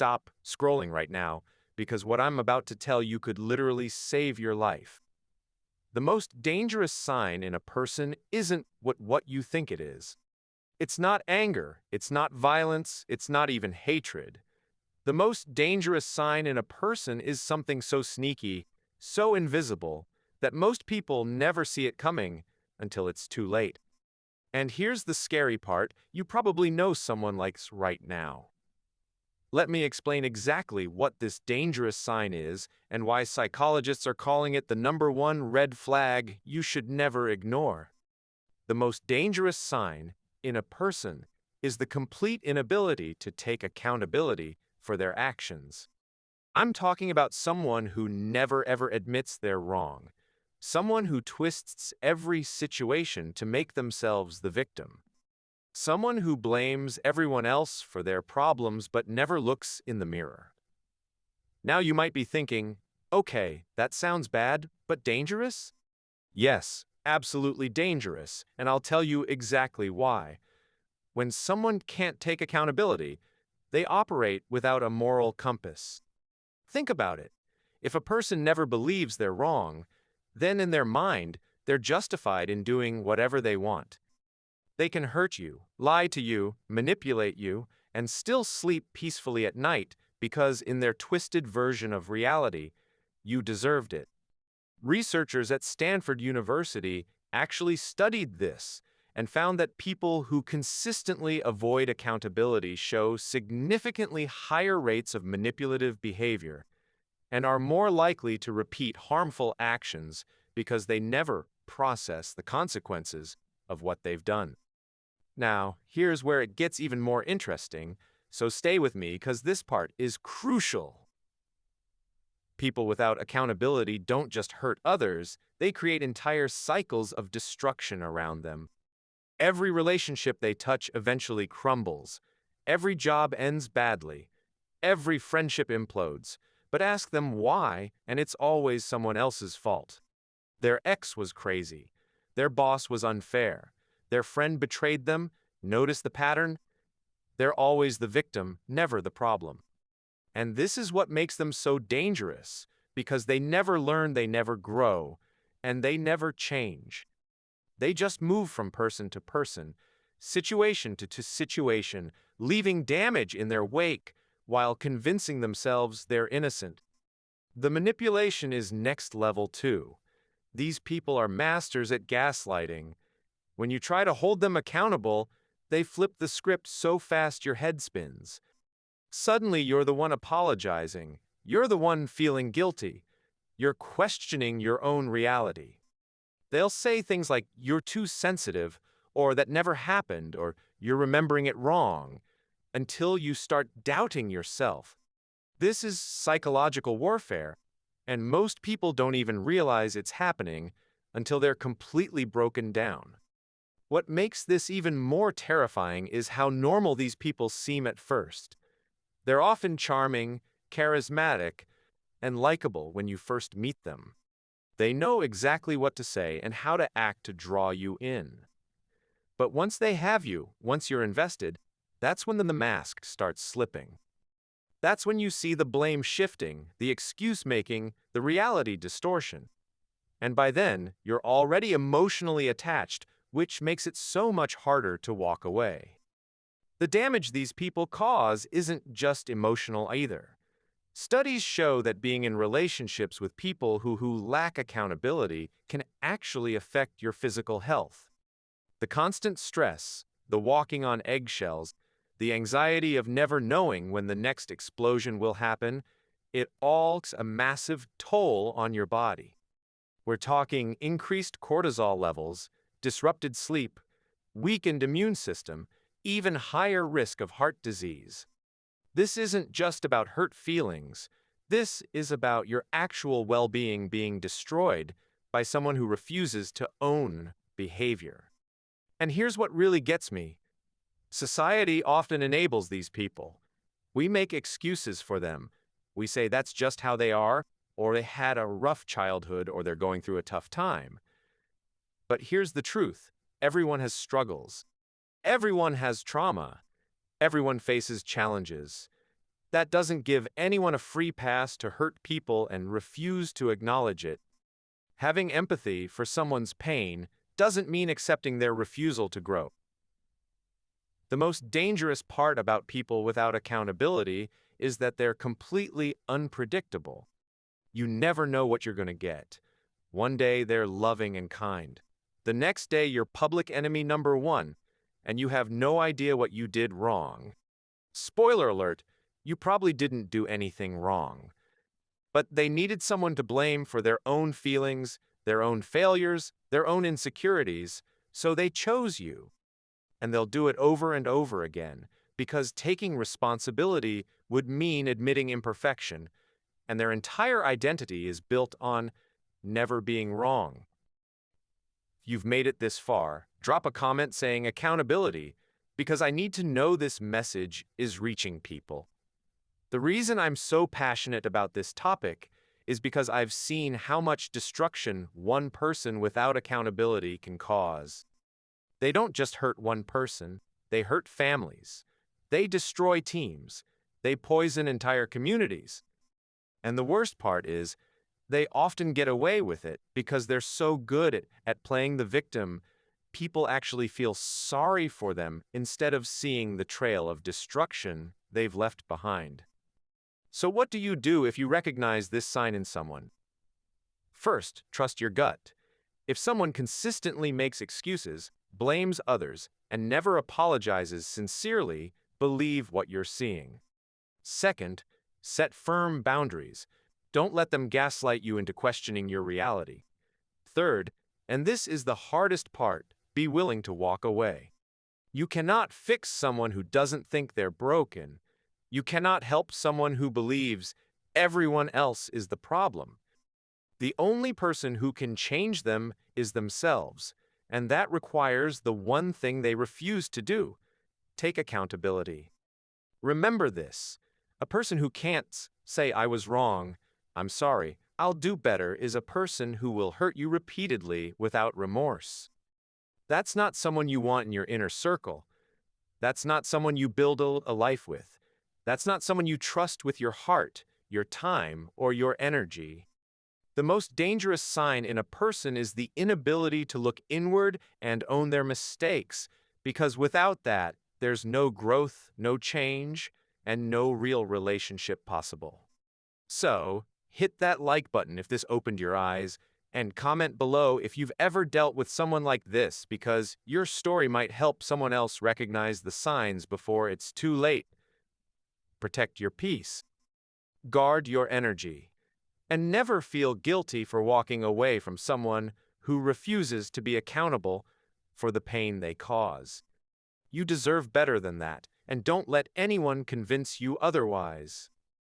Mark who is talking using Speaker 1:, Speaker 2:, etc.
Speaker 1: stop scrolling right now, because what I'm about to tell you could literally save your life. The most dangerous sign in a person isn't what you think it is. It's not anger, it's not violence, it's not even hatred. The most dangerous sign in a person is something so sneaky, so invisible, that most people never see it coming until it's too late. And here's the scary part: you probably know someone like this right now. Let me explain exactly what this dangerous sign is and why psychologists are calling it the #1 red flag you should never ignore. The most dangerous sign in a person is the complete inability to take accountability for their actions. I'm talking about someone who never ever admits they're wrong, someone who twists every situation to make themselves the victim, someone who blames everyone else for their problems but never looks in the mirror. Now you might be thinking, okay, that sounds bad, but dangerous? Yes, absolutely dangerous, and I'll tell you exactly why. When someone can't take accountability, they operate without a moral compass. Think about it. If a person never believes they're wrong, then in their mind, they're justified in doing whatever they want. They can hurt you, lie to you, manipulate you, and still sleep peacefully at night because in their twisted version of reality, you deserved it. Researchers at Stanford University actually studied this and found that people who consistently avoid accountability show significantly higher rates of manipulative behavior and are more likely to repeat harmful actions because they never process the consequences of what they've done. Now, here's where it gets even more interesting, so stay with me because this part is crucial. People without accountability don't just hurt others, they create entire cycles of destruction around them. Every relationship they touch eventually crumbles. Every job ends badly. Every friendship implodes. But ask them why, and it's always someone else's fault. Their ex was crazy. Their boss was unfair. Their friend betrayed them. Notice the pattern? They're always the victim, never the problem. And this is what makes them so dangerous, because they never learn, they never grow, and they never change. They just move from person to person, situation to situation, leaving damage in their wake while convincing themselves they're innocent. The manipulation is next level too. These people are masters at gaslighting. When you try to hold them accountable, they flip the script so fast your head spins. Suddenly you're the one apologizing. You're the one feeling guilty. You're questioning your own reality. They'll say things like, "You're too sensitive," or "that never happened," or "you're remembering it wrong," until you start doubting yourself. This is psychological warfare, and most people don't even realize it's happening until they're completely broken down. What makes this even more terrifying is how normal these people seem at first. They're often charming, charismatic, and likable when you first meet them. They know exactly what to say and how to act to draw you in. But once they have you, once you're invested, that's when the mask starts slipping. That's when you see the blame shifting, the excuse making, the reality distortion. And by then, you're already emotionally attached, which makes it so much harder to walk away. The damage these people cause isn't just emotional either. Studies show that being in relationships with people who lack accountability can actually affect your physical health. The constant stress, the walking on eggshells, the anxiety of never knowing when the next explosion will happen, it all takes a massive toll on your body. We're talking increased cortisol levels, disrupted sleep, weakened immune system, even higher risk of heart disease. This isn't just about hurt feelings. This is about your actual well-being being destroyed by someone who refuses to own behavior. And here's what really gets me. Society often enables these people. We make excuses for them. We say that's just how they are, or they had a rough childhood, or they're going through a tough time. But here's the truth. Everyone has struggles. Everyone has trauma. Everyone faces challenges. That doesn't give anyone a free pass to hurt people and refuse to acknowledge it. Having empathy for someone's pain doesn't mean accepting their refusal to grow. The most dangerous part about people without accountability is that they're completely unpredictable. You never know what you're going to get. One day they're loving and kind. The next day you're public enemy number one, and you have no idea what you did wrong. Spoiler alert, you probably didn't do anything wrong. But they needed someone to blame for their own feelings, their own failures, their own insecurities, so they chose you. And they'll do it over and over again, because taking responsibility would mean admitting imperfection, and their entire identity is built on never being wrong. If you've made it this far, drop a comment saying accountability, because I need to know this message is reaching people. The reason I'm so passionate about this topic is because I've seen how much destruction one person without accountability can cause. They don't just hurt one person, they hurt families. They destroy teams. They poison entire communities. And the worst part is, they often get away with it because they're so good at playing the victim. People actually feel sorry for them instead of seeing the trail of destruction they've left behind. So what do you do if you recognize this sign in someone? First, trust your gut. If someone consistently makes excuses, blames others, and never apologizes sincerely, believe what you're seeing. Second, set firm boundaries. Don't let them gaslight you into questioning your reality. Third, and this is the hardest part, be willing to walk away. You cannot fix someone who doesn't think they're broken. You cannot help someone who believes everyone else is the problem. The only person who can change them is themselves, and that requires the one thing they refuse to do: take accountability. Remember this: a person who can't say, "I was wrong, I'm sorry, I'll do better," is a person who will hurt you repeatedly without remorse. That's not someone you want in your inner circle. That's not someone you build a life with. That's not someone you trust with your heart, your time, or your energy. The most dangerous sign in a person is the inability to look inward and own their mistakes, because without that, there's no growth, no change, and no real relationship possible. So, hit that like button if this opened your eyes, and comment below if you've ever dealt with someone like this, because your story might help someone else recognize the signs before it's too late. Protect your peace. Guard your energy. And never feel guilty for walking away from someone who refuses to be accountable for the pain they cause. You deserve better than that, and don't let anyone convince you otherwise.